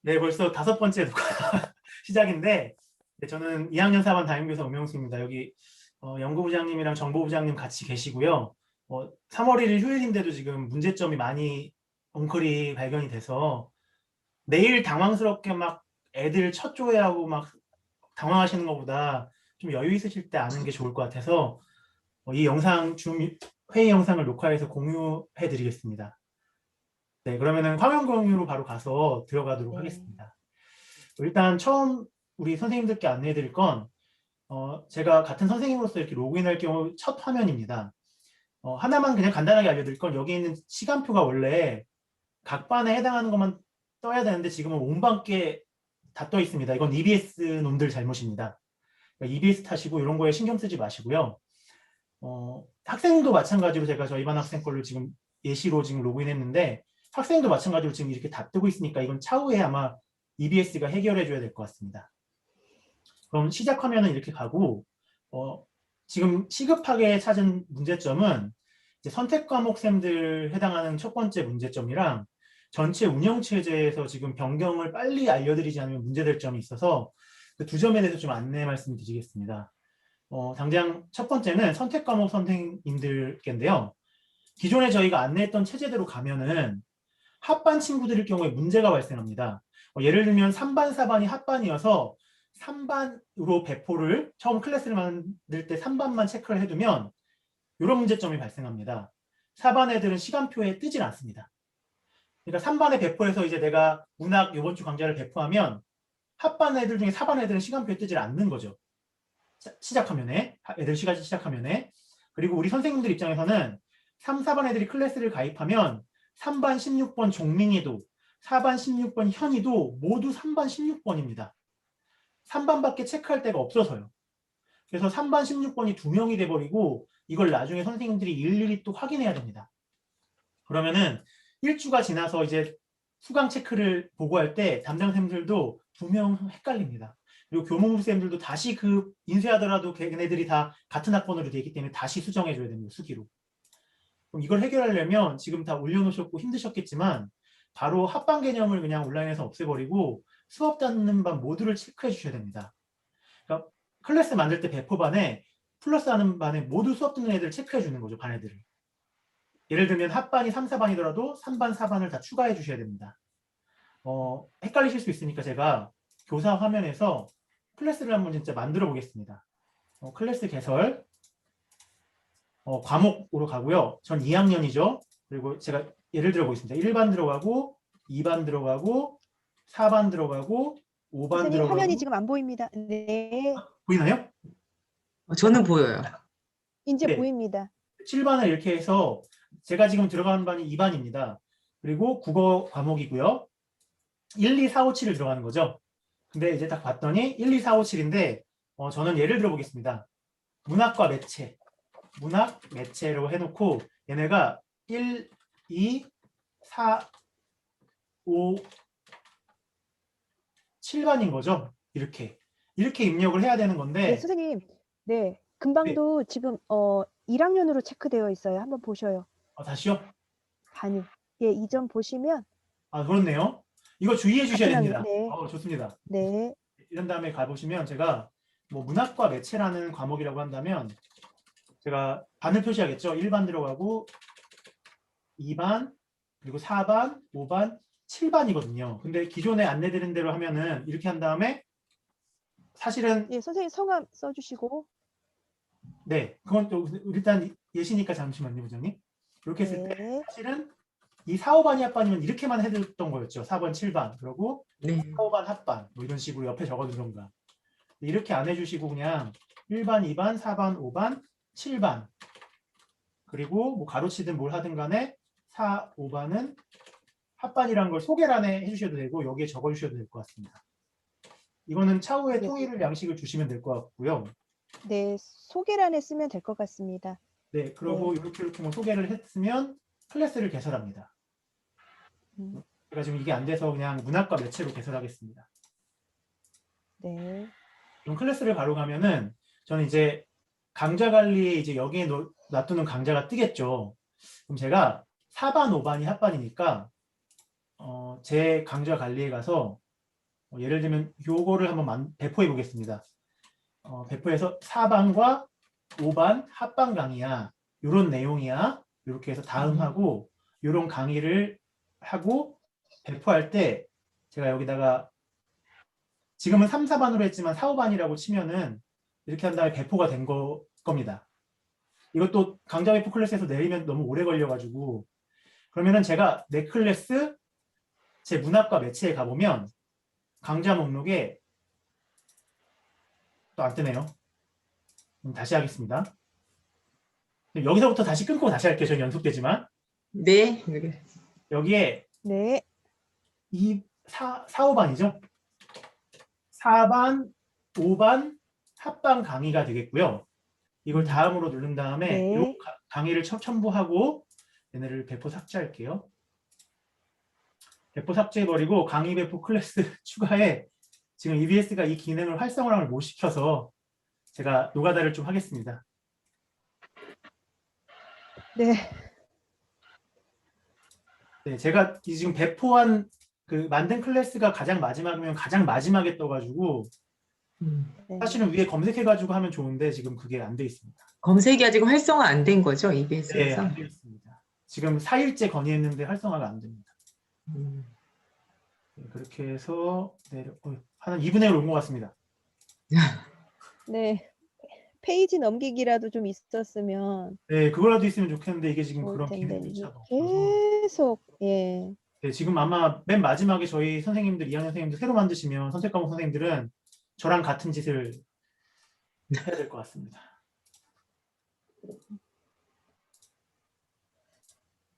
네, 벌써 5번째 녹화 시작인데, 네, 저는 2학년 4반 담임교사 엄영수입니다. 여기 연구부장님이랑 정보부장님 같이 계시고요. 3월 1일 휴일인데도 지금 문제점이 많이 엉클이 발견이 돼서 내일 당황스럽게 막 애들 첫 조회하고 막 당황하시는 것보다 좀 여유 있으실 때 아는 게 좋을 것 같아서 이 영상, 줌 회의 영상을 녹화해서 공유해 드리겠습니다. 네, 그러면은 화면 공유로 바로 가서 들어가도록 네. 하겠습니다. 일단 처음 우리 선생님들께 안내해 드릴 건 제가 같은 선생님으로서 이렇게 로그인할 경우 첫 화면입니다. 하나만 그냥 간단하게 알려드릴 건 여기 있는 시간표가 원래 각 반에 해당하는 것만 떠야 되는데 지금은 온 반께 다 떠 있습니다. 이건 EBS 놈들 잘못입니다. 그러니까 EBS 탓이고 이런 거에 신경 쓰지 마시고요. 학생도 마찬가지로 제가 저희 반 학생 걸로 지금 예시로 지금 로그인했는데 학생도 마찬가지로 지금 이렇게 다 뜨고 있으니까 이건 차후에 아마 EBS가 해결해 줘야 될 것 같습니다. 그럼 시작 화면은 이렇게 가고 지금 시급하게 찾은 문제점은 이제 선택 과목 쌤들 해당하는 첫 번째 문제점이랑 전체 운영체제에서 지금 변경을 빨리 알려드리지 않으면 문제될 점이 있어서 그 두 점에 대해서 좀 안내 말씀드리겠습니다. 당장 첫 번째는 선택 과목 선생님들께인데요. 기존에 저희가 안내했던 체제대로 가면은 합반 친구들일 경우에 문제가 발생합니다. 예를 들면 3반, 4반이 합반이어서 3반으로 배포를 처음 클래스를 만들 때 3반만 체크를 해두면 이런 문제점이 발생합니다. 4반 애들은 시간표에 뜨질 않습니다. 그러니까 3반에 배포해서 이제 내가 문학 이번 주 강좌를 배포하면 합반 애들 중에 4반 애들은 시간표에 뜨질 않는 거죠. 시작화면에 애들 시작화면에 그리고 우리 선생님들 입장에서는 3, 4반 애들이 클래스를 가입하면 3반 16번 종민이도 4반 16번 현이도 모두 3반 16번입니다. 3반밖에 체크할 데가 없어서요. 그래서 3반 16번이 2명이 돼버리고 이걸 나중에 선생님들이 일일이 또 확인해야 됩니다. 그러면은 1주가 지나서 이제 수강 체크를 보고할 때 담당쌤들도 2명 헷갈립니다. 그리고 교무부쌤들도 다시 그 인쇄하더라도 걔네들이 다 같은 학번으로 되어 있기 때문에 다시 수정해줘야 됩니다. 수기로. 그럼 이걸 해결하려면 지금 다 올려놓으셨고 힘드셨겠지만 바로 합반 개념을 그냥 온라인에서 없애버리고 수업 듣는 반 모두를 체크해 주셔야 됩니다. 그러니까 클래스 만들 때 배포반에 플러스 하는 반에 모두 수업 듣는 애들을 체크해 주는 거죠. 반 애들을. 예를 들면 합반이 3, 4반이더라도 3반, 4반을 다 추가해 주셔야 됩니다. 헷갈리실 수 있으니까 제가 교사 화면에서 클래스를 한번 진짜 만들어 보겠습니다. 클래스 개설 과목으로 가고요. 전 2학년이죠. 그리고 제가 예를 들어 보겠습니다. 1반 들어가고 2반 들어가고 4반 들어가고 5반 선생님 화면이 들어가고 지금 안 보입니다. 네. 보이나요? 저는 보여요. 이제 네. 보입니다. 7반을 이렇게 해서 제가 지금 들어가는 반이 2반입니다. 그리고 국어 과목이고요. 1, 2, 4, 5, 7을 들어가는 거죠. 근데 이제 딱 봤더니 1, 2, 4, 5, 7인데 저는 예를 들어 보겠습니다. 문학과 매체, 문학 매체로 해놓고 얘네가 1, 2, 4, 5, 7반인 거죠. 이렇게 입력을 해야 되는 네, 건데 선생님. 네. 네, 금방도 지금 1학년으로 체크되어 있어요. 한번 보셔요. 다시요? 반이. 예, 이 점 보시면 그렇네요. 이거 주의해 주셔야 같은 학년. 됩니다. 네. 좋습니다. 네. 이런 다음에 가보시면 제가 뭐 문학과 매체라는 과목이라고 한다면 제가 반을 표시하겠죠. 1반 들어가고 2반 그리고 4반, 5반, 7반이거든요. 근데 기존에 안내드린 대로 하면은 이렇게 한 다음에 사실은 예, 선생님 성함 써 주시고. 네, 그건 또 일단 예시니까 잠시만요, 부장님. 이렇게 했을 때 네. 사실은 이 4, 5반이 합반이면 이렇게만 해줬던 거였죠. 4번, 7반. 그리고 네. 4, 5반 합반. 뭐 이런 식으로 옆에 적어두던가. 이렇게 안 해주시고 그냥 1반, 2반, 4반, 5반, 7반. 그리고 뭐 가로치든 뭘 하든 간에 4, 5반은 합반이라는 걸 소개란에 해주셔도 되고 여기에 적어주셔도 될 것 같습니다. 이거는 차후에 네. 통일 양식을 주시면 될 것 같고요. 네, 소개란에 쓰면 될 것 같습니다. 네, 그리고 네. 이렇게 뭐 소개를 했으면 클래스를 개설합니다. 제가 지금 이게 안 돼서 그냥 문학과 매체로 개설하겠습니다. 네. 그럼 클래스를 바로 가면은 저는 이제 강좌 관리에 이제 여기에 놔두는 강좌가 뜨겠죠. 그럼 제가 4반, 5반이 합반이니까 제 강좌 관리에 가서 예를 들면 요거를 한번 배포해 보겠습니다. 배포해서 4반과 5반 합반 강의야. 요런 내용이야. 이렇게 해서 다음하고 요런 강의를 하고 배포할 때 제가 여기다가 지금은 3, 4반으로 했지만 4, 5반이라고 치면은 이렇게 한 다음에 배포가 된 겁니다. 이것도 강좌 배포 클래스에서 내리면 너무 오래 걸려가지고 그러면은 제가 내 클래스 제 문학과 매체에 가보면 강좌 목록에 또 안 뜨네요. 다시 하겠습니다. 여기서부터 다시 끊고 다시 할게요. 저는 연속되지만 네. 여기에 네. 4, 5반이죠. 4반, 5반 합반 강의가 되겠고요. 이걸 다음으로 누른 다음에 네. 이 강의를 첨부하고 얘네를 배포 삭제할게요. 배포 삭제해버리고 강의 배포 클래스 추가에 지금 EBS가 이 기능을 활성화를 못 시켜서 제가 노가다를 좀 하겠습니다. 네. 네, 제가 지금 배포한 그 만든 클래스가 가장 마지막이면 가장 마지막에 떠가지고 네. 사실은 위에 검색해가지고 하면 좋은데 지금 그게 안 돼 있습니다. 검색이 아직 활성화 안 된 거죠, 네, EBS에서? 안 돼 있습니다. 지금 4일째 건의했는데 활성화가 안 됩니다. 네, 그렇게 해서 한 2분의 1 온 것 같습니다. 네. 페이지 넘기기라도 좀 있었으면 네, 그거라도 있으면 좋겠는데 이게 지금 좋을 그런 텐데 기능조차가 이게 없어서 계속 예. 네, 지금 아마 맨 마지막에 저희 선생님들, 2학년 선생님들 새로 만드시면 선택과목 선생님들은 저랑 같은 짓을 해야 될 것 같습니다.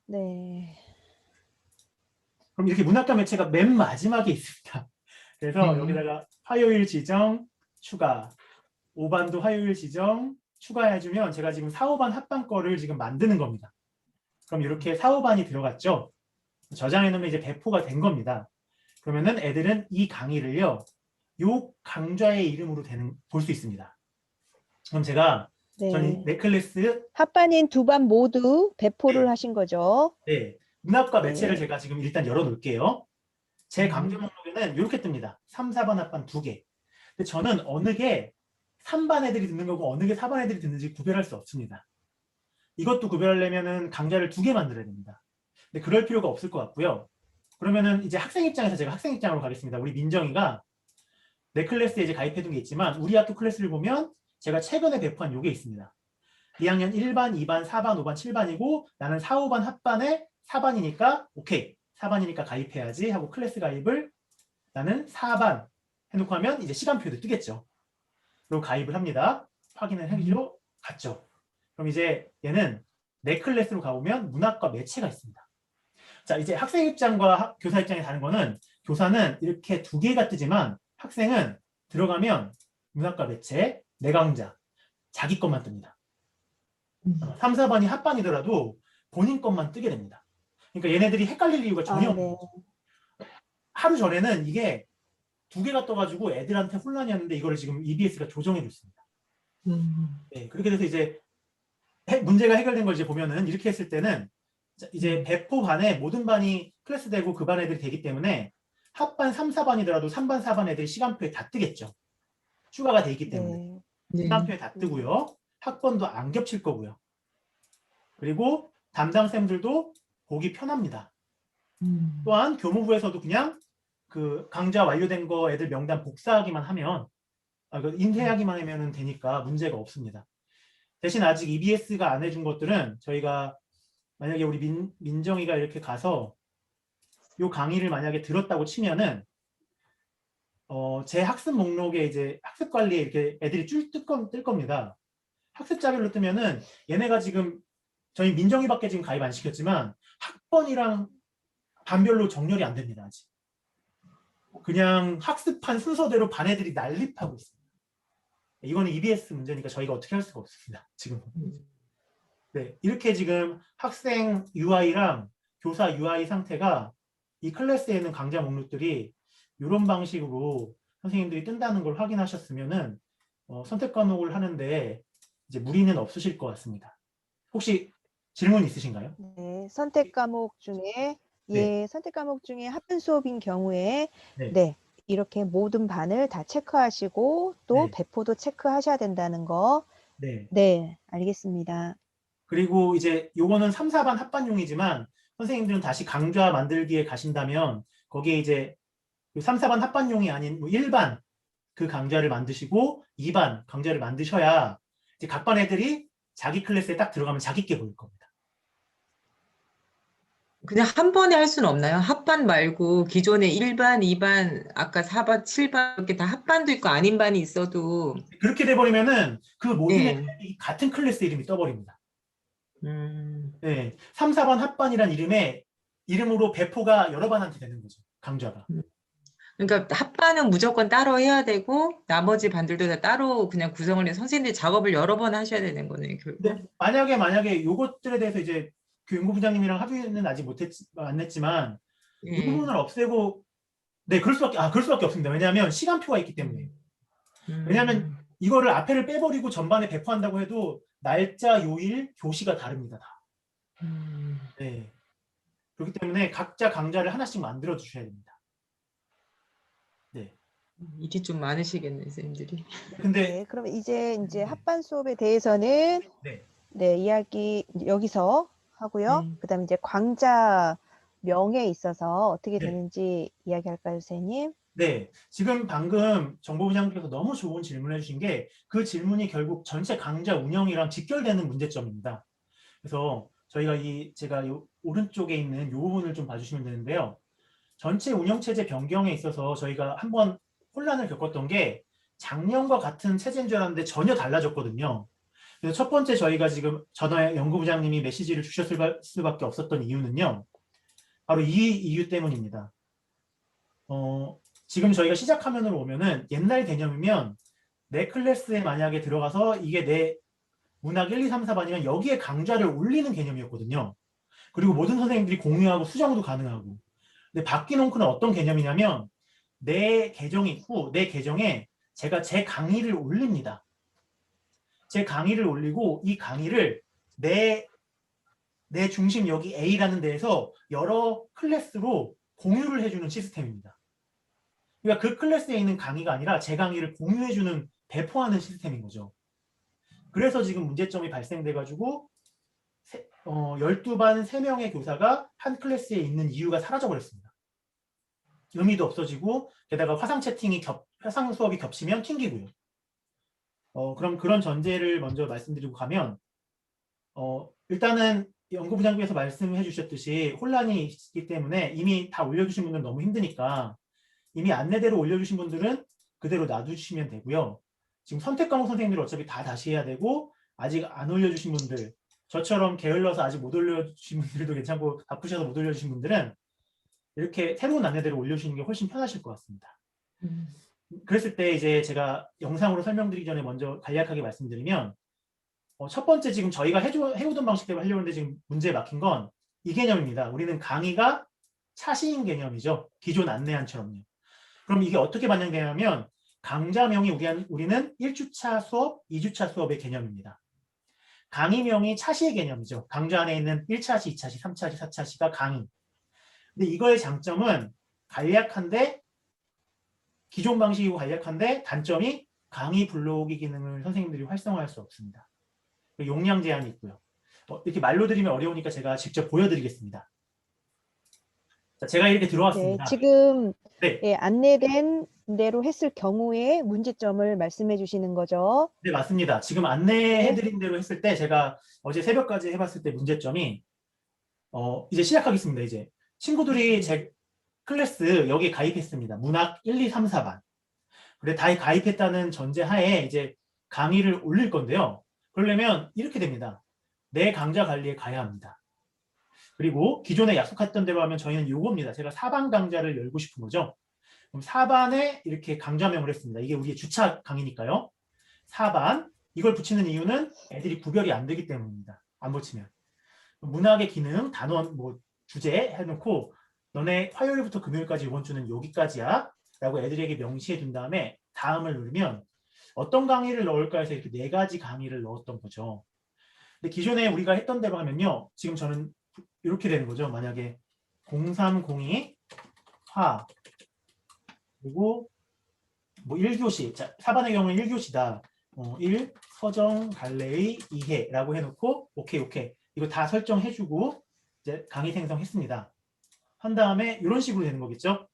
네. 그럼 이렇게 문학과 매체가 맨 마지막에 있습니다. 그래서 여기다가 화요일 지정 추가, 5반도 화요일 지정 추가해주면 제가 지금 4, 5반 합반 거를 지금 만드는 겁니다. 그럼 이렇게 4, 5반이 들어갔죠? 저장해놓으면 이제 배포가 된 겁니다. 그러면은 애들은 이 강의를요, 요 강좌의 이름으로 볼 수 있습니다. 그럼 제가 저는 네. 내 클래스 합반인 두 반 모두 배포를 네. 하신 거죠? 네, 문학과 네. 매체를 제가 지금 일단 열어놓을게요. 제 강좌 목록에는 이렇게 뜹니다. 3, 4반 합반 2개. 근데 저는 어느 게 3반 애들이 듣는 거고 어느 게 4반 애들이 듣는지 구별할 수 없습니다. 이것도 구별하려면은 강좌를 2개 만들어야 됩니다. 근데 그럴 필요가 없을 것 같고요. 그러면은 이제 학생 입장에서 제가 학생 입장으로 가겠습니다. 우리 민정이가 내 클래스에 이제 가입해둔 게 있지만 우리 학교 클래스를 보면 제가 최근에 배포한 요게 있습니다. 2학년 1반, 2반, 4반, 5반, 7반이고 나는 4, 5반 합반에 4반이니까 오케이. 4반이니까 가입해야지 하고 클래스 가입을 나는 4반 해놓고 하면 이제 시간표도 뜨겠죠. 그리고 가입을 합니다. 확인을 해주죠. 갔죠. 그럼 이제 얘는 내 클래스로 가보면 문학과 매체가 있습니다. 자, 이제 학생 입장과 교사 입장이 다른 거는 교사는 이렇게 2개가 뜨지만 학생은 들어가면 문학과 매체, 내 강좌, 자기 것만 뜹니다. 3, 4반이 합반이더라도 본인 것만 뜨게 됩니다. 그러니까 얘네들이 헷갈릴 이유가 전혀 없는 네. 거죠. 하루 전에는 이게 2개가 떠가지고 애들한테 혼란이었는데 이거를 지금 EBS가 조정해줬습니다. 네, 그렇게 돼서 이제 문제가 해결된 걸 이제 보면은 이렇게 했을 때는 이제 배포 반에 모든 반이 클래스 되고 그 반 애들이 되기 때문에 합반 3, 4반이더라도 3반, 4반 애들이 시간표에 다 뜨겠죠. 추가가 돼 있기 때문에. 네. 시간표에 다 뜨고요. 학번도 안 겹칠 거고요. 그리고 담당쌤들도 보기 편합니다. 또한 교무부에서도 그냥 그 강좌 완료된 거 애들 명단 복사하기만 하면 인쇄하기만 하면 되니까 문제가 없습니다. 대신 아직 EBS가 안 해준 것들은 저희가 만약에 우리 민정이가 이렇게 가서 이 강의를 만약에 들었다고 치면은 제 학습 목록에 이제 학습 관리에 이렇게 애들이 줄 뜰 겁니다. 학습자별로 뜨면은 얘네가 지금 저희 민정이밖에 지금 가입 안 시켰지만 학번이랑 반별로 정렬이 안 됩니다. 아직. 그냥 학습한 순서대로 반 애들이 난립하고 있습니다. 이거는 EBS 문제니까 저희가 어떻게 할 수가 없습니다. 지금. 네, 이렇게 지금 학생 UI랑 교사 UI 상태가 이 클래스에 있는 강좌 목록들이 이런 방식으로 선생님들이 뜬다는 걸 확인하셨으면은 선택 과목을 하는데 이제 무리는 없으실 것 같습니다. 혹시 질문 있으신가요? 네. 선택 과목 중에 네. 선택 과목 중에 합분 수업인 경우에 네. 네. 이렇게 모든 반을 다 체크하시고 또 네. 배포도 체크하셔야 된다는 거. 네. 네, 알겠습니다. 그리고 이제 요거는 3, 4반 합반용이지만 선생님들은 다시 강좌 만들기에 가신다면 거기에 이제 3, 4반 합반용이 아닌 뭐 1반 그 강좌를 만드시고 2반 강좌를 만드셔야 이제 각 반 애들이 자기 클래스에 딱 들어가면 자기께 보일 겁니다. 그냥 한 번에 할 수는 없나요? 합반 말고 기존에 1반, 2반, 아까 4반, 7반 이렇게 다 합반도 있고 아닌 반이 있어도 그렇게 돼버리면은 그 모든 네. 애들이 같은 클래스 이름이 떠버립니다. 음, 네. 3, 4반 합반이란 이름으로 배포가 여러 반한테 되는 거죠. 강좌가. 그러니까 합반은 무조건 따로 해야 되고 나머지 반들도 다 따로 그냥 구성을 해서 선생님들이 작업을 여러 번 하셔야 되는 거네요, 결국. 근데 만약에 요것들에 대해서 이제 그 연구부장님이랑 합의는 아직 안 냈지만 이 예. 부분을 없애고 네, 그럴 수밖에 없습니다. 왜냐하면 시간표가 있기 때문에. 왜냐하면 이거를 앞에를 빼버리고 전반에 배포한다고 해도 날짜, 요일, 교시가 다릅니다. 다. 네. 그렇기 때문에 각자 강좌를 하나씩 만들어 주셔야 됩니다. 네. 일이 좀 많으시겠네, 선생님들이. 근데 네, 그럼 이제 네. 합반 수업에 대해서는 네. 네, 이야기 여기서 하고요. 그다음에 이제 강좌 명에 있어서 어떻게 네. 되는지 이야기할까요, 선생님? 네, 지금 방금 정보부장님께서 너무 좋은 질문을 해주신 게 그 질문이 결국 전체 강좌 운영이랑 직결되는 문제점입니다. 그래서 저희가 제가 오른쪽에 있는 이 부분을 좀 봐주시면 되는데요. 전체 운영체제 변경에 있어서 저희가 한번 혼란을 겪었던 게 작년과 같은 체제인 줄 알았는데 전혀 달라졌거든요. 그래서 첫 번째 저희가 지금 전화에 연구부장님이 메시지를 주셨을 수밖에 없었던 이유는요. 바로 이 이유 때문입니다. 지금 저희가 시작 화면으로 오면은 옛날 개념이면 내 클래스에 만약에 들어가서 이게 내 문학 1, 2, 3, 4반이면 여기에 강좌를 올리는 개념이었거든요. 그리고 모든 선생님들이 공유하고 수정도 가능하고. 근데 바뀌놓고는 어떤 개념이냐면 내 계정이 있고 내 계정에 제가 제 강의를 올립니다. 제 강의를 올리고 이 강의를 내 중심 여기 A라는 데에서 여러 클래스로 공유를 해주는 시스템입니다. 그러니까 그 클래스에 있는 강의가 아니라 제 강의를 공유해주는 배포하는 시스템인 거죠. 그래서 지금 문제점이 발생돼가지고 12반 3명의 교사가 한 클래스에 있는 이유가 사라져버렸습니다. 의미도 없어지고 게다가 화상 수업이 겹치면 튕기고요. 그럼 그런 전제를 먼저 말씀드리고 가면 일단은 연구부장님께서 말씀해 주셨듯이 혼란이 있기 때문에 이미 다 올려주신 분들은 너무 힘드니까 이미 안내대로 올려주신 분들은 그대로 놔두시면 되고요. 지금 선택과목 선생님들 어차피 다 다시 해야 되고 아직 안 올려주신 분들 저처럼 게을러서 아직 못 올려주신 분들도 괜찮고 바쁘셔서 못 올려주신 분들은 이렇게 새로운 안내대로 올려주시는 게 훨씬 편하실 것 같습니다. 그랬을 때 이제 제가 영상으로 설명드리기 전에 먼저 간략하게 말씀드리면 첫 번째 지금 저희가 해오던 방식대로 하려고 하는데 지금 문제에 막힌 건 이 개념입니다. 우리는 강의가 차시인 개념이죠. 기존 안내안처럼요. 그럼 이게 어떻게 반영되냐면 강좌명이 우리는 1주차 수업, 2주차 수업의 개념입니다. 강의명이 차시의 개념이죠. 강좌 안에 있는 1차시, 2차시, 3차시, 4차시가 강의. 근데 이거의 장점은 간략한데 기존 방식이고 간략한데 단점이 강의 블로그 기능을 선생님들이 활성화할 수 없습니다. 용량 제한이 있고요. 이렇게 말로 드리면 어려우니까 제가 직접 보여드리겠습니다. 자, 제가 이렇게 네, 들어왔습니다. 지금 네. 예, 안내된 대로 했을 경우에 문제점을 말씀해 주시는 거죠. 네, 맞습니다. 지금 안내해드린 대로 했을 때 제가 어제 새벽까지 해봤을 때 문제점이 이제 시작하겠습니다. 이제 친구들이 제 클래스 여기 가입했습니다. 문학 1, 2, 3, 4반. 그래 다 가입했다는 전제 하에 이제 강의를 올릴 건데요. 그러려면 이렇게 됩니다. 내 강좌 관리에 가야 합니다. 그리고 기존에 약속했던 대로 하면 저희는 요겁니다. 제가 4반 강좌를 열고 싶은 거죠. 그럼 4반에 이렇게 강좌명을 했습니다. 이게 우리의 주차 강의니까요. 4반 이걸 붙이는 이유는 애들이 구별이 안 되기 때문입니다. 안 붙이면. 문학의 기능, 단원, 주제 해놓고 너네 화요일부터 금요일까지 이번 주는 여기까지야 라고 애들에게 명시해 둔 다음에 다음을 누르면 어떤 강의를 넣을까 해서 이렇게 4가지 강의를 넣었던 거죠. 근데 기존에 우리가 했던 대로 하면요. 지금 저는 이렇게 되는 거죠. 만약에 0302 화 그리고 뭐 1교시, 자, 4반의 경우는 1교시다. 1, 서정, 갈래의 2회라고 해놓고 오케이, 오케이. 이거 다 설정해주고 이제 강의 생성했습니다. 한 다음에 이런 식으로 되는 거겠죠?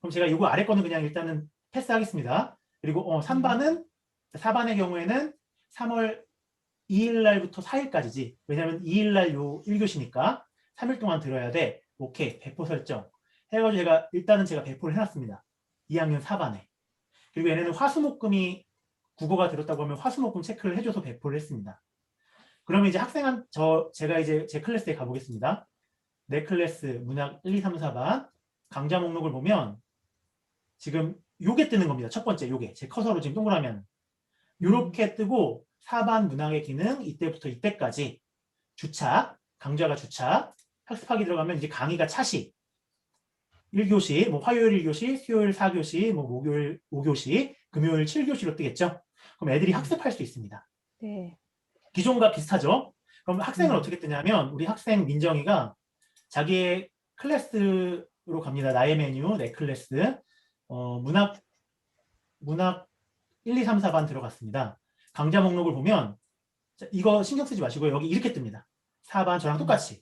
그럼 제가 이거 아래 거는 그냥 일단은 패스하겠습니다. 그리고 3반은 4반의 경우에는 3월 2일 날부터 4일까지지. 왜냐면 2일 날 요 1교시니까 3일 동안 들어야 돼. 오케이. 배포 설정. 해가지고 일단은 제가 배포를 해놨습니다. 2학년 4반에. 그리고 얘네는 화수목금이 국어가 들었다고 하면 화수목금 체크를 해줘서 배포를 했습니다. 그러면 이제 제가 이제 제 클래스에 가보겠습니다. 내 클래스 문학 1, 2, 3, 4반 강좌 목록을 보면 지금 요게 뜨는 겁니다. 첫 번째 요게 제 커서로 지금 동그라미 하는 요렇게 뜨고 4반 문학의 기능 이때부터 이때까지 주차, 강좌가 주차, 학습하기 들어가면 이제 강의가 차시 1교시, 뭐 화요일 1교시, 수요일 4교시, 뭐 목요일 5교시, 금요일 7교시로 뜨겠죠? 그럼 애들이 학습할 수 있습니다. 네. 기존과 비슷하죠? 그럼 학생은 어떻게 뜨냐면 우리 학생 민정이가 자기의 클래스로 갑니다. 나의 메뉴, 내 클래스, 문학 1, 2, 3, 4반 들어갔습니다. 강좌 목록을 보면 이거 신경 쓰지 마시고 여기 이렇게 뜹니다. 4반 저랑 똑같이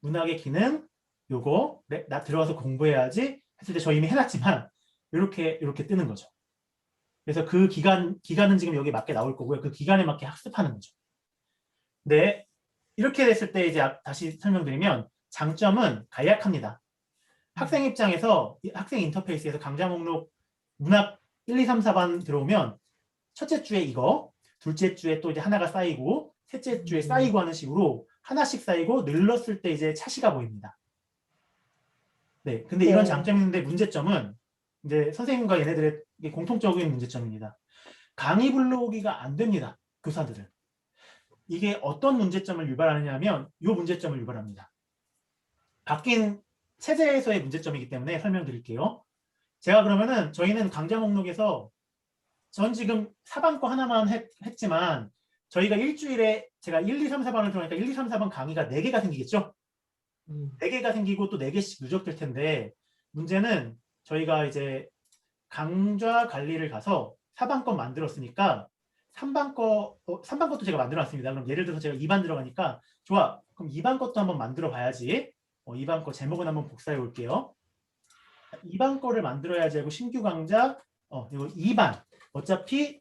문학의 기능 요거 나 들어가서 공부해야지 했을 때 저 이미 해놨지만 이렇게 뜨는 거죠. 그래서 그 기간은 지금 여기 맞게 나올 거고요. 그 기간에 맞게 학습하는 거죠. 네, 이렇게 됐을 때 이제 다시 설명드리면 장점은 간략합니다. 학생 입장에서 학생 인터페이스에서 강좌 목록 문학 1, 2, 3, 4반 들어오면 첫째 주에 이거, 둘째 주에 또 이제 하나가 쌓이고 셋째 주에 쌓이고 하는 식으로 하나씩 쌓이고 늘렀을 때 이제 차시가 보입니다. 네, 근데 이런 네. 장점이 있는데 문제점은 이제 선생님과 얘네들의 공통적인 문제점입니다. 강의 불러오기가 안 됩니다. 교사들은. 이게 어떤 문제점을 유발하느냐면 이 문제점을 유발합니다. 바뀐 체제에서의 문제점이기 때문에 설명드릴게요. 제가 그러면은 저희는 강좌 목록에서 전 지금 4반 거 하나만 했지만 저희가 일주일에 제가 1, 2, 3, 4반을 들어가니까 1, 2, 3, 4반 강의가 4개가 생기겠죠? 4개가 생기고 또 4개씩 누적될 텐데 문제는 저희가 이제 강좌 관리를 가서 4반 거 만들었으니까 3반 것도 제가 만들어 놨습니다. 그럼 예를 들어서 제가 2반 들어가니까 좋아. 그럼 2반 것도 한번 만들어 봐야지. 2반 거 제목은 한번 복사해 올게요. 2반 거를 만들어야지 하고 신규 강좌 이거 2반 어차피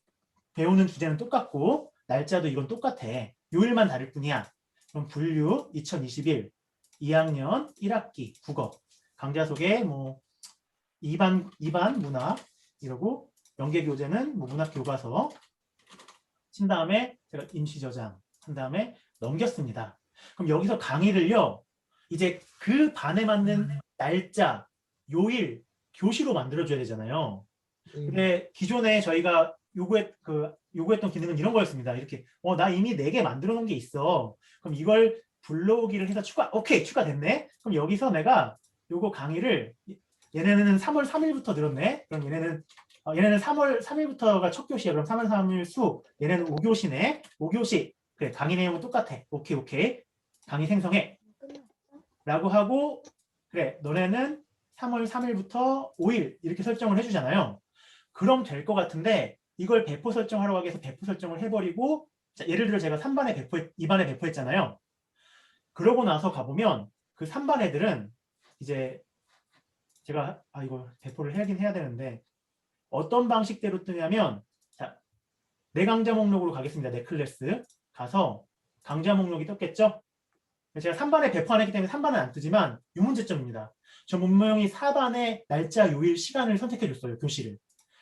배우는 주제는 똑같고 날짜도 이건 똑같아. 요일만 다를 뿐이야. 그럼 분류 2021 2학년 1학기 국어 강좌 소개 뭐 2반 문학 이러고 연계 교재는 뭐 문학 교과서 친 다음에 제가 임시 저장 한 다음에 넘겼습니다. 그럼 여기서 강의를요. 이제 그 반에 맞는 날짜, 요일, 교시로 만들어줘야 되잖아요. 근데 기존에 저희가 요구했던 기능은 이런 거였습니다. 이렇게 나 이미 4개 만들어 놓은 게 있어. 그럼 이걸 불러오기를 해서 오케이 추가됐네. 그럼 여기서 내가 요거 강의를 얘네는 3월 3일부터 들었네. 그럼 얘네는 3월 3일부터가 첫 교시야. 그럼 3월 3일 수 얘네는 5교시네. 5교시 그래 강의 내용은 똑같아. 오케이 강의 생성해 라고 하고 그래 너네는 3월 3일부터 5일 이렇게 설정을 해주잖아요. 그럼 될 것 같은데 이걸 배포 설정하러 가기 위해서 배포 설정을 해버리고 자, 예를 들어 제가 3반에 2반에 배포했잖아요. 그러고 나서 가보면 그 3반 애들은 이제 제가 이거 배포를 하긴 해야 되는데 어떤 방식대로 뜨냐면 자, 내 강좌 목록으로 가겠습니다. 내 클래스 가서 강좌 목록이 떴겠죠? 제가 3반에 배포 안 했기 때문에 3반은 안 뜨지만 이 문제점입니다. 저 분명히 4반의 날짜, 요일, 시간을 선택해 줬어요. 교시를.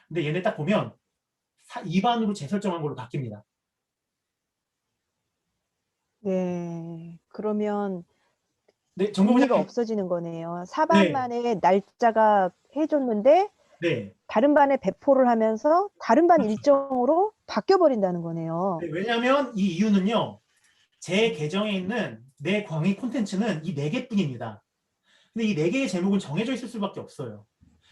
근데 얘네 딱 보면 2반으로 재설정한 걸로 바뀝니다. 네. 그러면 네, 의미가 정보부장님. 없어지는 거네요. 4반만의 날짜가 해줬는데 네. 다른 반에 배포를 하면서 다른 반 일정으로 바뀌어버린다는 거네요. 네, 왜냐하면 이 이유는요. 제 계정에 있는 내 강의 콘텐츠는 이 4개뿐입니다. 근데 이 4개의 제목은 정해져 있을 수밖에 없어요.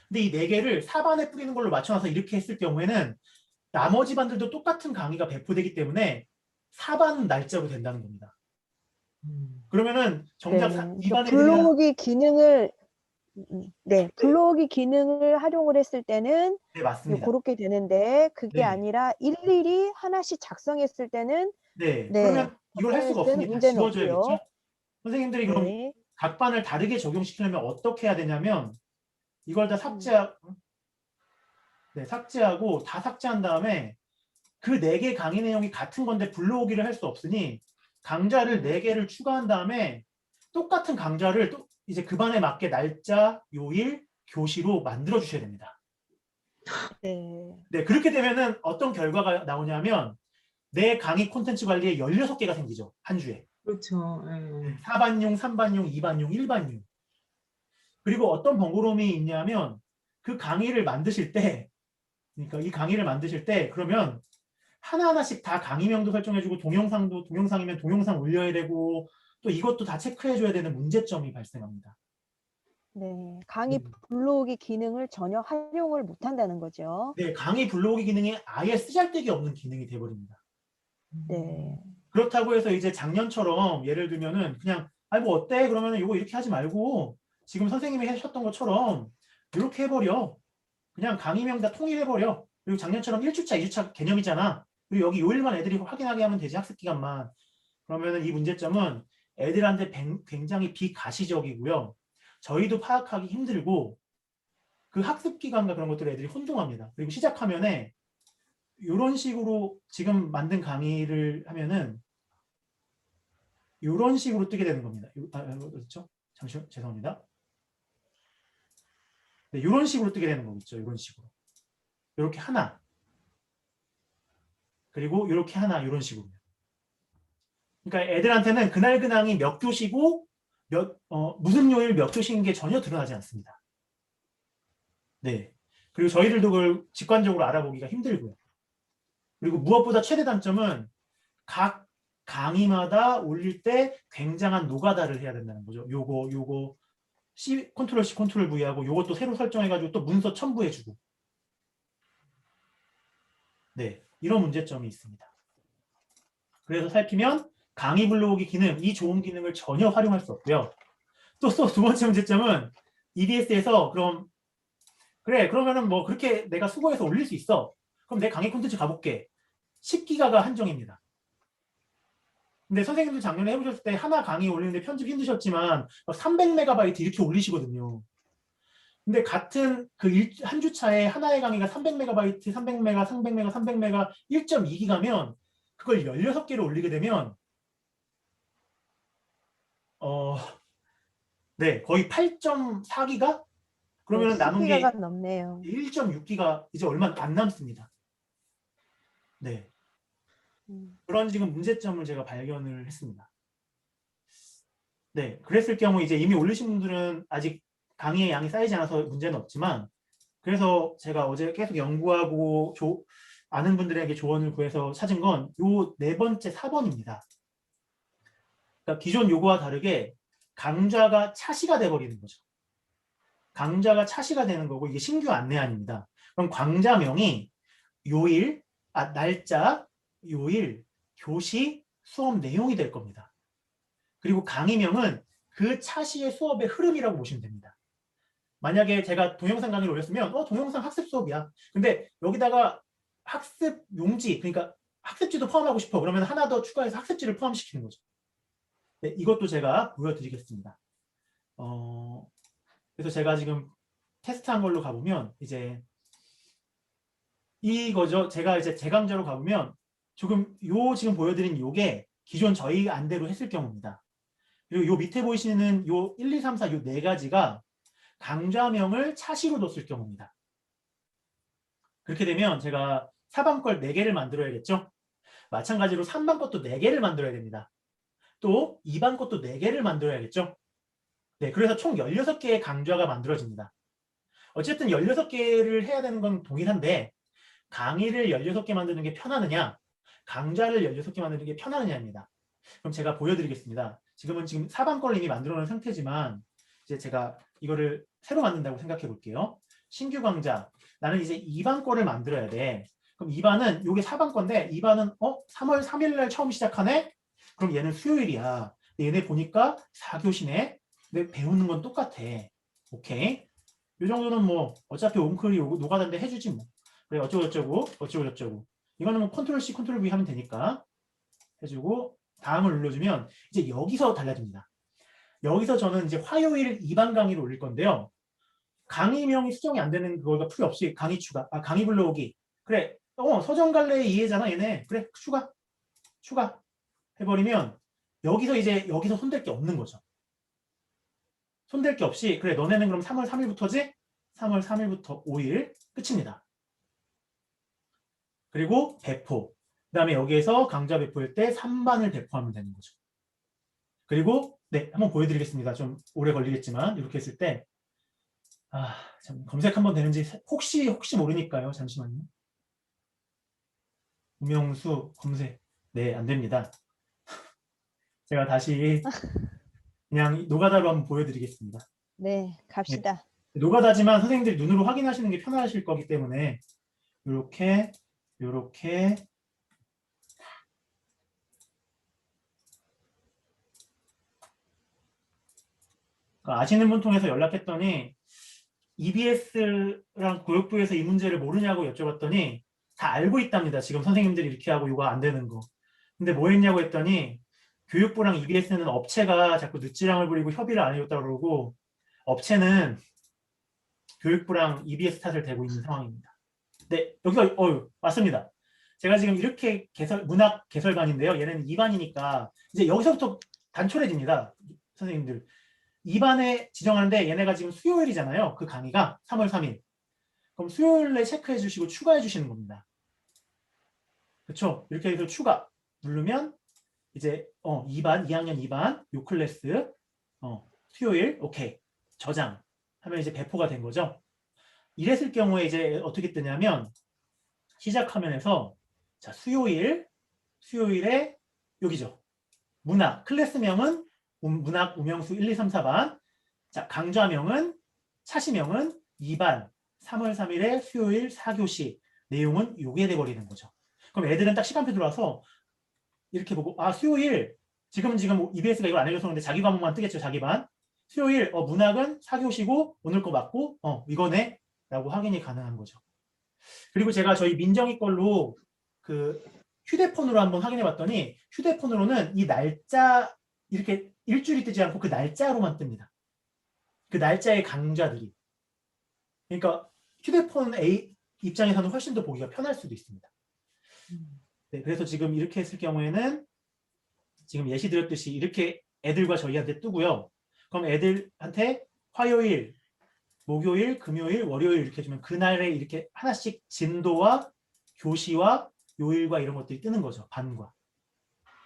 근데 이 4개를 4반에 뿌리는 걸로 맞춰놔서 이렇게 했을 경우에는 나머지 반들도 똑같은 강의가 배포되기 때문에 4반 날짜로 된다는 겁니다. 그러면은 정작 네. 2반 애들이랑 불러오기 기능을 네, 불러오기 기능을 활용을 했을 때는 네, 맞습니다. 그렇게 되는데 그게 네. 아니라 일일이 하나씩 작성했을 때는 네. 네, 그러면 이걸 할 수가 작성했을 때는 없으니 다 문제는 없고요. 지워줘야겠죠? 선생님들이 그럼 네. 각 반을 다르게 적용시키려면 어떻게 해야 되냐면 이걸 다 삭제하고 다 삭제한 다음에 그 4개 강의 내용이 같은 건데 불러오기를 할 수 없으니 강좌를 4개를 추가한 다음에 똑같은 강좌를 또 이제 그 반에 맞게 날짜, 요일, 교시로 만들어 주셔야 됩니다. 네. 네, 그렇게 되면은 어떤 결과가 나오냐면 내 강의 콘텐츠 관리에 16개가 생기죠. 한 주에. 그렇죠. 네, 4반용, 3반용, 2반용, 1반용. 그리고 어떤 번거로움이 있냐면 그 강의를 만드실 때 그러니까 이 강의를 만드실 때 그러면 하나하나씩 다 강의명도 설정해주고 동영상이면 동영상 올려야 되고 또 이것도 다 체크해줘야 되는 문제점이 발생합니다. 네, 강의 불러오기 기능을 전혀 활용을 못 한다는 거죠. 네, 강의 불러오기 기능이 아예 쓰잘데기 없는 기능이 돼버립니다. 네. 그렇다고 해서 이제 작년처럼 예를 들면은 그냥 아이 뭐 어때? 그러면은 이거 이렇게 하지 말고 지금 선생님이 하셨던 것처럼 이렇게 해버려. 그냥 강의명 다 통일해버려. 그리고 작년처럼 1주차, 2주차 개념이잖아. 그리고 여기 요일만 애들이 확인하게 하면 되지, 학습 기간만. 그러면은 이 문제점은 애들한테 굉장히 비가시적이고요. 저희도 파악하기 힘들고 그 학습 기간과 그런 것들을 애들이 혼동합니다. 그리고 시작하면은 이런 식으로 지금 만든 강의를 하면은 이런 식으로 뜨게 되는 겁니다. 그렇죠? 잠시만 죄송합니다. 네, 이런 식으로 뜨게 되는 거겠죠. 이런 식으로. 이렇게 하나. 그리고 이렇게 하나 이런 식으로. 그러니까 애들한테는 그날 근황이 몇 교시고 무슨 요일 몇 교시인 게 전혀 드러나지 않습니다. 네. 그리고 저희들도 그걸 직관적으로 알아보기가 힘들고요. 그리고 무엇보다 최대 단점은 각 강의마다 올릴 때 굉장한 노가다를 해야 된다는 거죠. 요거 컨트롤 C 컨트롤 V 하고 요것도 새로 설정해가지고 또 문서 첨부해주고. 네, 이런 문제점이 있습니다. 그래서 살피면 강의 불러오기 기능, 이 좋은 기능을 전혀 활용할 수 없고요. 또 두 번째 문제점은 EDS에서 그러면은 뭐 그렇게 내가 수고해서 올릴 수 있어. 그럼 내 강의 콘텐츠 가볼게. 10기가가 한정입니다. 근데 선생님들 작년에 해보셨을 때 하나 강의 올리는데 편집 힘드셨지만 300MB 이렇게 올리시거든요. 근데 같은 그 한 주차에 하나의 강의가 300MB, 300MB, 300MB, 300MB, 1.2기가면 그걸 16개를 올리게 되면 네, 거의 8.4기가? 그러면 남은 게 10기가가 넘네요. 1.6기가 이제 얼마 안 남습니다. 네. 그런 지금 문제점을 제가 발견을 했습니다. 네, 그랬을 경우 이제 이미 올리신 분들은 아직 강의의 양이 쌓이지 않아서 문제는 없지만 그래서 제가 어제 계속 연구하고 아는 분들에게 조언을 구해서 찾은 건 요 4번째 4번입니다. 그러니까 기존 요거와 다르게 강좌가 차시가 돼버리는 거죠. 강좌가 차시가 되는 거고 이게 신규 안내안입니다. 그럼 강좌명이 요일, 날짜, 요일, 교시, 수업 내용이 될 겁니다. 그리고 강의명은 그 차시의 수업의 흐름이라고 보시면 됩니다. 만약에 제가 동영상 강의를 올렸으면 동영상 학습 수업이야. 근데 여기다가 학습 용지, 그러니까 학습지도 포함하고 싶어. 그러면 하나 더 추가해서 학습지를 포함시키는 거죠. 네, 이것도 제가 보여드리겠습니다. 그래서 제가 지금 테스트한 걸로 가보면 이제 이거죠. 제가 이제 제 강좌로 가보면 지금 보여드린 요게 기존 저희 안대로 했을 경우입니다. 그리고 요 밑에 보이시는 요 1, 2, 3, 4 요 4가지가 강좌명을 차시로 뒀을 경우입니다. 그렇게 되면 제가 4반 걸 4개를 만들어야겠죠. 마찬가지로 3반 것도 4개를 만들어야 됩니다. 또 2반 것도 4개를 만들어야겠죠. 네, 그래서 총 16개의 강좌가 만들어집니다. 어쨌든 16개를 해야 되는 건 동일한데 강의를 16개 만드는 게 편하느냐 강좌를 16개 만드는 게 편하느냐입니다. 그럼 제가 보여드리겠습니다. 지금 4반 걸 이미 만들어 놓은 상태지만 이제 제가 이거를 새로 만든다고 생각해 볼게요. 신규 강좌. 나는 이제 2반 거를 만들어야 돼. 그럼 2반은 이게 4반 건데 2반은 3월 3일 날 처음 시작하네? 그럼 얘는 수요일이야. 얘네 보니까 4교시네. 근데 배우는 건 똑같아. 오케이. 이 정도는 뭐 어차피 옹클이 노가다인데 해주지 뭐. 그래 어쩌고. 이거는 뭐 컨트롤 C, 컨트롤 V 하면 되니까 해주고 다음을 눌러주면 이제 여기서 달라집니다. 여기서 저는 이제 화요일 2반 강의를 올릴 건데요. 강의명이 수정이 안 되는 그거가 필요 없이 강의 추가, 강의 불러오기. 그래, 서정갈래의 이해잖아 얘네. 그래, 추가 해버리면 여기서 손댈 게 없는 거죠. 손댈 게 없이 그래 너네는 그럼 3월 3일부터지? 3월 3일부터 5일 끝입니다. 그리고 배포. 그 다음에 여기에서 강좌 배포일 때 3반을 배포하면 되는 거죠. 그리고 네, 한번 보여드리겠습니다. 좀 오래 걸리겠지만 이렇게 했을 때 참 검색 한번 되는지 혹시 모르니까요. 잠시만요. 우명수 검색. 네, 안 됩니다. 제가 다시 그냥 노가다로 한번 보여드리겠습니다. 네, 갑시다. 네, 노가다지만 선생님들이 눈으로 확인하시는 게 편하실 거기 때문에 요렇게 아시는 분 통해서 연락했더니 EBS랑 교육부에서 이 문제를 모르냐고 여쭤봤더니 다 알고 있답니다. 지금 선생님들이 이렇게 하고 이거 안 되는 거. 근데 뭐 했냐고 했더니 교육부랑 EBS는 업체가 자꾸 늦지랑을 부리고 협의를 안 해줬다고 그러고 업체는 교육부랑 EBS 탓을 대고 있는 상황입니다. 네, 여기가 맞습니다. 제가 지금 이렇게 문학 개설반인데요. 얘는 2반이니까 이제 여기서부터 단촐해집니다. 선생님들. 2반에 지정하는데 얘네가 지금 수요일이잖아요. 그 강의가 3월 3일. 그럼 수요일에 체크해 주시고 추가해 주시는 겁니다. 그렇죠? 이렇게 해서 추가 누르면 이제 2반, 2학년 2반 요 클래스 수요일 오케이. 저장 하면 이제 배포가 된 거죠. 이랬을 경우에 이제 어떻게 뜨냐면 시작 화면에서 자, 수요일에 여기죠. 문학 클래스명은 문학 우명수 1, 2, 3, 4반. 자, 강좌명은 차시명은 2반 3월 3일에 수요일 4교시. 내용은 요게 돼버리는 거죠. 그럼 애들은 딱 시간표 들어와서 이렇게 보고 수요일 지금 EBS가 이걸 안 해줘서 그런데 자기 과목만 뜨겠죠. 자기 반. 수요일 문학은 4교시고 오늘 거 맞고 이거네 라고 확인이 가능한 거죠. 그리고 제가 저희 민정이 걸로 그 휴대폰으로 한번 확인해 봤더니 휴대폰으로는 이 날짜 이렇게 일주일이 뜨지 않고 그 날짜로만 뜹니다. 그 날짜의 강좌들이. 그러니까 휴대폰 A 입장에서는 훨씬 더 보기가 편할 수도 있습니다. 네, 그래서 지금 이렇게 했을 경우에는 지금 예시 드렸듯이 이렇게 애들과 저희한테 뜨고요. 그럼 애들한테 화요일, 목요일, 금요일, 월요일 이렇게 해주면 그날에 이렇게 하나씩 진도와 교시와 요일과 이런 것들이 뜨는 거죠. 반과.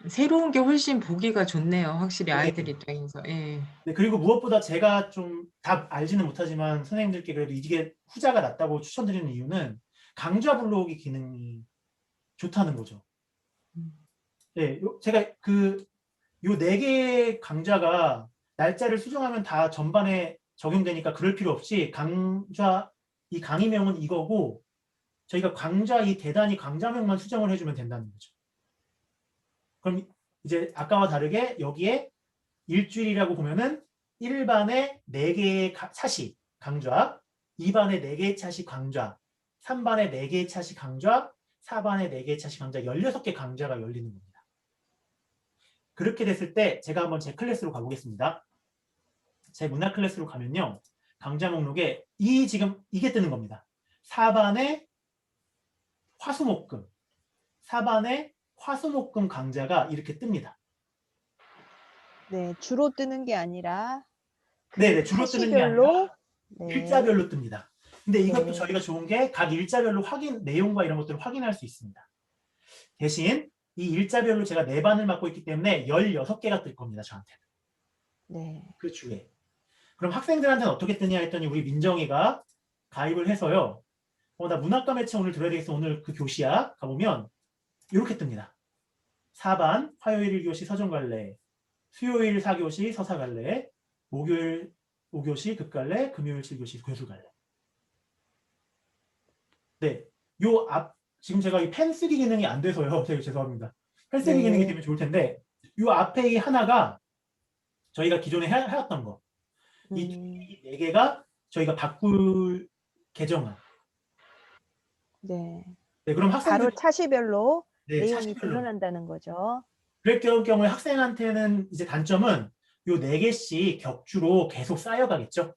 새로운 게 훨씬 보기가 좋네요. 확실히 네. 아이들 입장에서. 예. 네, 그리고 무엇보다 제가 좀 다 알지는 못하지만 선생님들께 그래도 이게 후자가 낫다고 추천드리는 이유는 강좌 불러오기 기능이 좋다는 거죠. 네, 제가 요 4개의 강좌가 날짜를 수정하면 다 전반에 적용되니까 그럴 필요 없이 이 강의명은 이거고 저희가 이 대단히 강좌명만 수정을 해주면 된다는 거죠. 그럼 이제 아까와 다르게 여기에 일주일이라고 보면은 1반에 4개의 차시 강좌, 2반에 4개의 차시 강좌, 3반에 4개의 차시 강좌, 4반에 4개의 차시 강좌, 16개 강좌가 열리는 겁니다. 그렇게 됐을 때 제가 한번 제 클래스로 가보겠습니다. 제 문화 클래스로 가면요. 강좌 목록에 지금 이게 뜨는 겁니다. 4반에 화수목금, 4반에 화수목금 강좌가 이렇게 뜹니다. 네, 주로 뜨는 게 아니라 네, 주로 뜨는 게 아니라 차시별로 일자별로 뜹니다. 근데 이것도 네. 저희가 좋은 게 각 일자별로 내용과 이런 것들을 확인할 수 있습니다. 대신 이 일자별로 제가 4반을 맡고 있기 때문에 16개가 뜰 겁니다. 저한테는. 네. 그 주에. 그럼 학생들한테는 어떻게 뜨냐 했더니 우리 민정이가 가입을 해서요. 나 문학과 매체 오늘 들어야 되겠어. 오늘 그 교시야. 가보면 이렇게 뜹니다. 4반 화요일 1교시 서정갈래, 수요일 4교시 서사갈래, 목요일 5교시 극갈래, 금요일 7교시 괴술갈래. 네, 지금 제가 이 펜 쓰기 기능이 안 돼서요. 되게 죄송합니다. 펜 쓰기 기능이 되면 좋을 텐데 이 앞에 이 하나가 저희가 기존에 해왔던 거. 이 4개가 저희가 바꿀 계정안. 네. 네, 그럼 바로 학생들 차시별로 네, 내용이 차시별로. 드러난다는 거죠. 그럴 경우에 학생한테는 이제 단점은 요 4개씩 격주로 계속 쌓여가겠죠.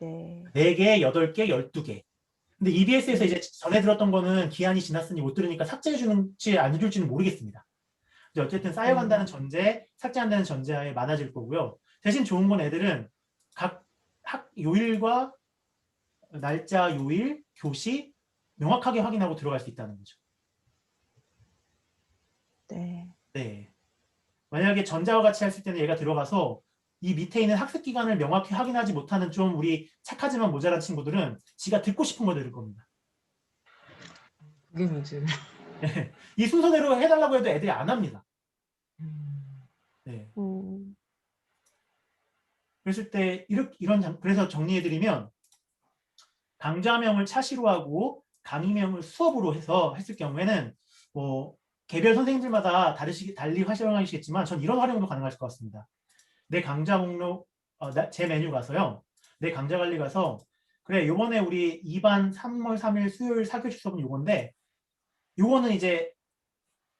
네. 4개, 8개, 12개. 근데 EBS에서 이제 음. 전에 들었던 거는 기한이 지났으니 못 들으니까 삭제해 줄지 안 해줄지는 모르겠습니다. 근데 어쨌든 쌓여간다는 전제, 삭제한다는 전제하에 많아질 거고요. 대신 좋은 건 애들은 각 요일과 날짜, 요일, 교시 명확하게 확인하고 들어갈 수 있다는 거죠. 네. 네. 만약에 전자와 같이 했을 때는 얘가 들어가서 이 밑에 있는 학습 기간을 명확히 확인하지 못하는 좀 우리 착하지만 모자란 친구들은 지가 듣고 싶은 거 들을 겁니다. 그게 문제네. 이 순서대로 해달라고 해도 애들이 안 합니다. 음. 네. 음. 그랬을 때 그래서 정리해드리면 강좌명을 차시로 하고 강의명을 수업으로 해서 했을 경우에는 뭐 개별 선생님들마다 달리 활용하시겠지만 전 이런 활용도 가능할 것 같습니다. 내 강좌 목록 제 메뉴 가서요. 내 강좌 관리 가서 그래 요번에 우리 2반 3월 3일 수요일 4교시 수업은 요건데 요거는 이제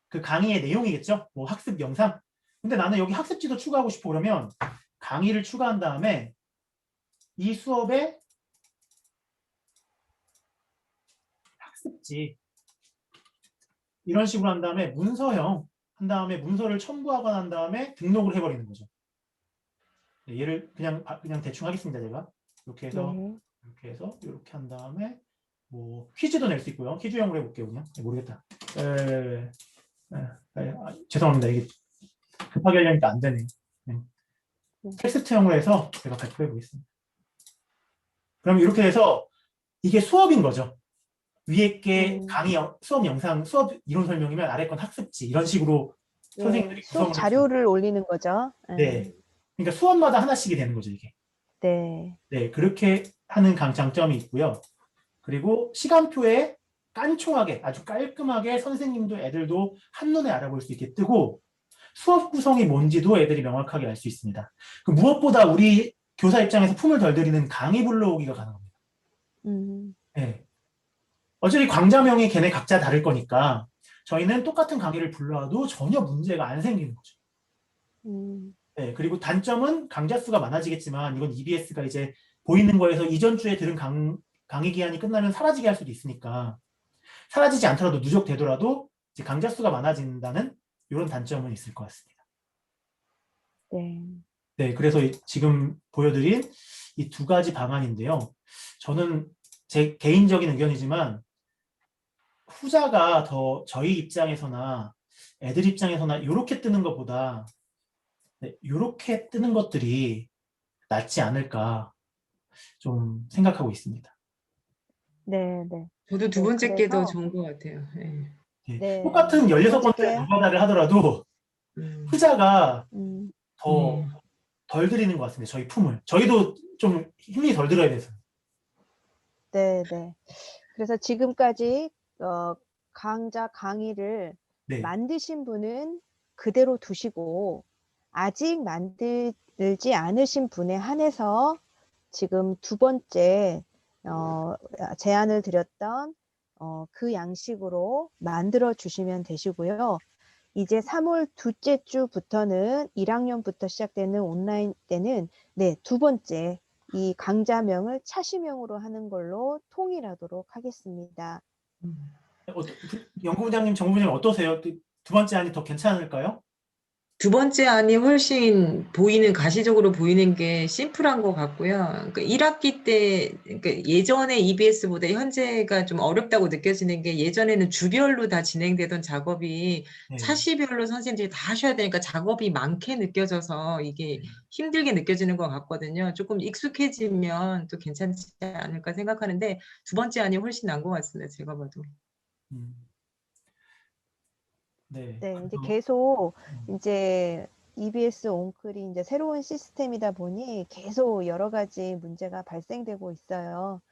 그 강의의 내용이겠죠. 뭐 학습 영상. 근데 나는 여기 학습지도 추가하고 싶어 그러면 강의를 추가한 다음에 이 수업에 학습지 이런 식으로 한 다음에 문서형 한 다음에 문서를 첨부하거나 한 다음에 등록을 해버리는 거죠. 네, 얘를 그냥 대충 하겠습니다. 제가 이렇게 해서 네. 이렇게 해서 이렇게 한 다음에 뭐 퀴즈도 낼 수 있고요. 퀴즈형으로 해볼게요. 그냥 모르겠다. 죄송합니다. 이게 급하게 하려니까 안 되네. 텍스트형으로 해서 제가 발표해 보겠습니다. 그럼 이렇게 해서 이게 수업인 거죠. 위에 게 강의 수업 영상, 수업 이론 설명이면 아래 건 학습지 이런 식으로 선생님들이 수업 구성을 자료를 올리는 거죠. 네. 그러니까 수업마다 하나씩이 되는 거죠, 이게. 네. 네, 그렇게 하는 장점이 있고요. 그리고 시간표에 깐총하게 아주 깔끔하게 선생님도 애들도 한눈에 알아볼 수 있게 뜨고 수업 구성이 뭔지도 애들이 명확하게 알 수 있습니다. 그 무엇보다 우리 교사 입장에서 품을 덜 들이는 강의 불러오기가 가능합니다. 네. 어차피 강좌명이 걔네 각자 다를 거니까 저희는 똑같은 강의를 불러와도 전혀 문제가 안 생기는 거죠. 네, 그리고 단점은 강좌 수가 많아지겠지만 이건 EBS가 이제 보이는 거에서 이전 주에 들은 강의 기한이 끝나면 사라지게 할 수도 있으니까 사라지지 않더라도 누적되더라도 이제 강좌 수가 많아진다는 이런 단점은 있을 것 같습니다. 네. 네, 그래서 지금 보여드린 이 2가지 방안인데요. 저는 제 개인적인 의견이지만 후자가 더 저희 입장에서나 애들 입장에서나 이렇게 뜨는 것보다 이렇게 뜨는 것들이 낫지 않을까 좀 생각하고 있습니다. 네, 네. 저도 두 네, 번째 게 더 그래서 좋은 것 같아요. 네. 네. 네. 똑같은 두 번째 16번째 게 노가다를 하더라도 후자가 음. 더 덜 들이는 것 같습니다. 저희 품을. 저희도 좀 힘이 덜 들어야 돼서. 네, 네. 그래서 지금까지 강의를 네. 만드신 분은 그대로 두시고 아직 만들지 않으신 분에 한해서 지금 2번째 제안을 드렸던 그 양식으로 만들어 주시면 되시고요. 이제 3월 둘째 주부터는 1학년부터 시작되는 온라인 때는 네, 2번째 이 강좌명을 차시명으로 하는 걸로 통일하도록 하겠습니다. 연구부장님, 정부부장님 어떠세요? 2번째 안이 더 괜찮을까요? 두 번째 안이 훨씬 가시적으로 보이는 게 심플한 것 같고요. 그러니까 1학기 때, 그러니까 예전에 EBS보다 현재가 좀 어렵다고 느껴지는 게 예전에는 주별로 다 진행되던 작업이 네. 차시별로 선생님들이 다 하셔야 되니까 작업이 많게 느껴져서 이게 힘들게 느껴지는 것 같거든요. 조금 익숙해지면 또 괜찮지 않을까 생각하는데 2번째 안이 훨씬 나은 것 같습니다. 제가 봐도. 네. 네, 이제 계속 이제 EBS 온클이 이제 새로운 시스템이다 보니 계속 여러 가지 문제가 발생되고 있어요.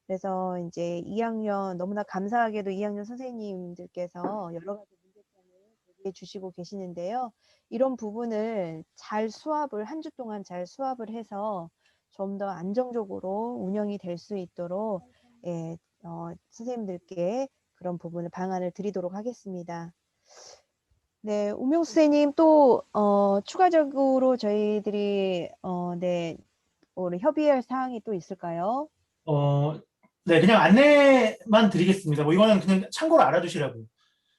그래서 이제 2학년 너무나 감사하게도 2학년 선생님들께서 여러 가지 문제점을 제기해 주시고 계시는데요. 이런 부분을 잘 수합을 한 주 동안 잘 수합을 해서 좀 더 안정적으로 운영이 될 수 있도록 예, 선생님들께 그런 부분을 방안을 드리도록 하겠습니다. 네, 우명수 선생님 또 추가적으로 저희들이 네, 오늘 협의할 사항이 또 있을까요? 네, 그냥 안내만 드리겠습니다. 뭐 이거는 그냥 참고로 알아두시라고.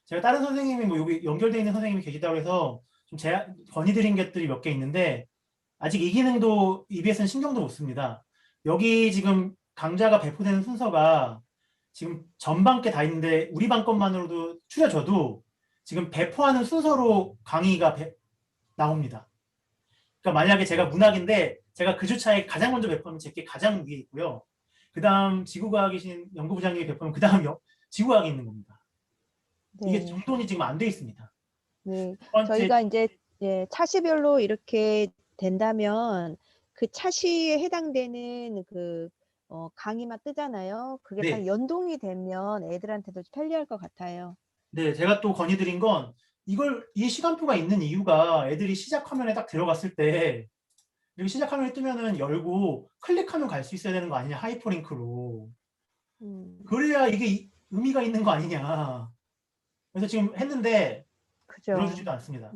제가 다른 선생님이 뭐 여기 연결되어 있는 선생님이 계시다고 해서 좀 건의드린 것들이 몇 개 있는데 아직 이 기능도 EBS는 신경도 못 씁니다. 여기 지금 강좌가 배포되는 순서가 지금 전반 게 다 있는데 우리 반 것만으로도 추려져도 지금 배포하는 순서로 강의가 나옵니다. 그러니까 만약에 제가 문학인데 제가 그 주차에 가장 먼저 배포하면 제게 가장 위에 있고요. 그 다음 지구과학이신 연구부장님이 배포하면 그 다음 지구과학이 있는 겁니다. 이게 네. 정돈이 지금 안 돼 있습니다. 네, 첫 번째, 저희가 이제 예, 차시별로 이렇게 된다면 그 차시에 해당되는 그 강의만 뜨잖아요. 그게 딱 네. 연동이 되면 애들한테도 편리할 것 같아요. 네, 제가 또 건의드린 건 이 시간표가 있는 이유가 애들이 시작 화면에 딱 들어갔을 때 여기 시작 화면에 뜨면은 열고 클릭하면 갈 수 있어야 되는 거 아니냐, 하이퍼링크로. 그래야 이게 의미가 있는 거 아니냐. 그래서 지금 했는데 그죠. 들어주지도 않습니다.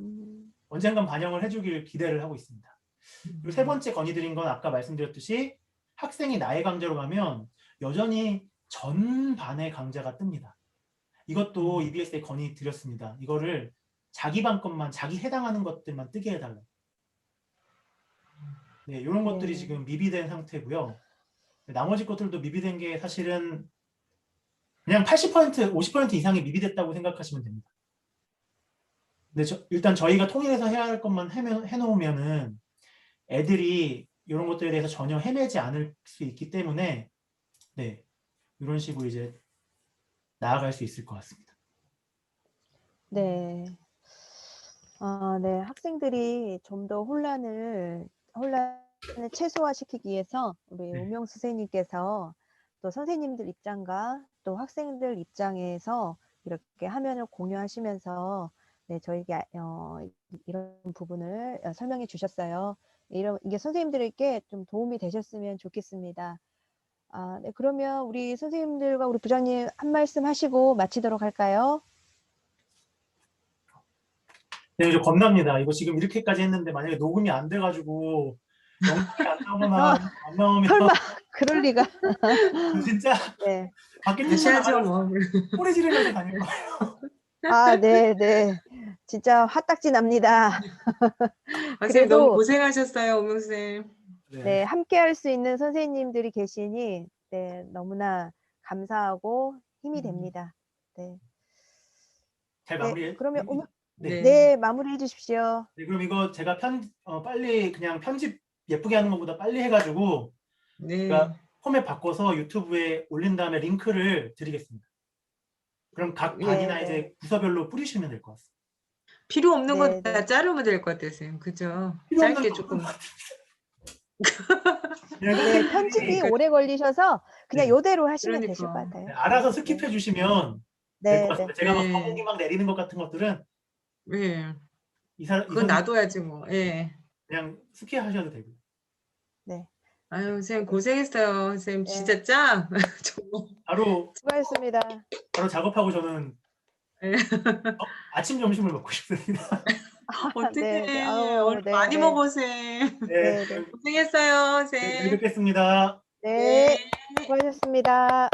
언젠간 반영을 해주길 기대를 하고 있습니다. 그리고 세 번째 건의드린 건 아까 말씀드렸듯이 학생이 나의 강좌로 가면 여전히 전 반의 강좌가 뜹니다. 이것도 EBS에 건의드렸습니다. 이거를 자기 반 것만, 자기 해당하는 것들만 뜨게 해달라고. 네, 이런 것들이 지금 미비된 상태고요. 나머지 것들도 미비된 게 사실은 그냥 80%, 50% 이상이 미비됐다고 생각하시면 됩니다. 근데 일단 저희가 통일해서 해야 할 것만 해놓으면은 애들이 이런 것들에 대해서 전혀 헤매지 않을 수 있기 때문에 네, 이런 식으로 이제 나아갈 수 있을 것 같습니다. 네. 네, 학생들이 좀 더 혼란을 최소화시키기 위해서 우리 우명수 선생님께서 또 선생님들 입장과 또 학생들 입장에서 이렇게 화면을 공유하시면서 네, 저에게 이런 부분을 설명해 주셨어요. 이게 선생님들에게 좀 도움이 되셨으면 좋겠습니다. 네, 그러면 우리 선생님들과 우리 부장님 한 말씀 하시고 마치도록 할까요? 네, 이제 겁납니다. 이거 지금 이렇게까지 했는데 만약에 녹음이 안 돼가지고 영상이 안 나오거나 안 나오면 설마 그럴 리가. 진짜 네. 밖에 다시 뛰고 하죠, 나가서 뭐. 소리 지르면서 다닐 거예요. 네, 네. 진짜 화딱지 납니다. 선생님 너무 그래도 고생하셨어요, 오명쌤. 네, 함께 할 수 있는 선생님들이 계시니 네, 너무나 감사하고 힘이 됩니다. 네. 잘 네, 마무리해. 그러면 네. 네, 마무리해 주십시오. 네, 그럼 이거 제가 빨리 그냥 편집 예쁘게 하는 것보다 빨리 해가지고 네. 제가 포맷 바꿔서 유튜브에 올린 다음에 링크를 드리겠습니다. 그럼 각 반이나 네. 이제 부서별로 뿌리시면 될 것 같습니다. 필요 없는 건 네, 다 네. 자르면 될 것 같아요, 선생님. 그죠? 필요 없는 짧게 거 조금. 네, 편집이 그러니까. 오래 걸리셔서 그냥 네. 요대로 하시면 되실 것 그러니까. 같아요. 네, 알아서 스킵해 주시면 될 것 네, 같습니다. 네. 제가 막 네. 거북이 막 내리는 것 같은 것들은 네. 이 그건 선생님 놔둬야지 뭐. 예. 그냥 스킵하셔도 되고. 네. 아유, 선생님 고생했어요. 선생님 네. 진짜 짱. 정말. 바로 수고하셨습니다. 작업하고 저는 네. 아침 점심을 먹고 싶습니다. 어떡해. 네, 아우, 얼른 네, 많이 네. 먹어, 선생님. 네, 네, 네. 고생했어요, 네, 잘 선생님. 뵙겠습니다. 네, 수고하셨습니다.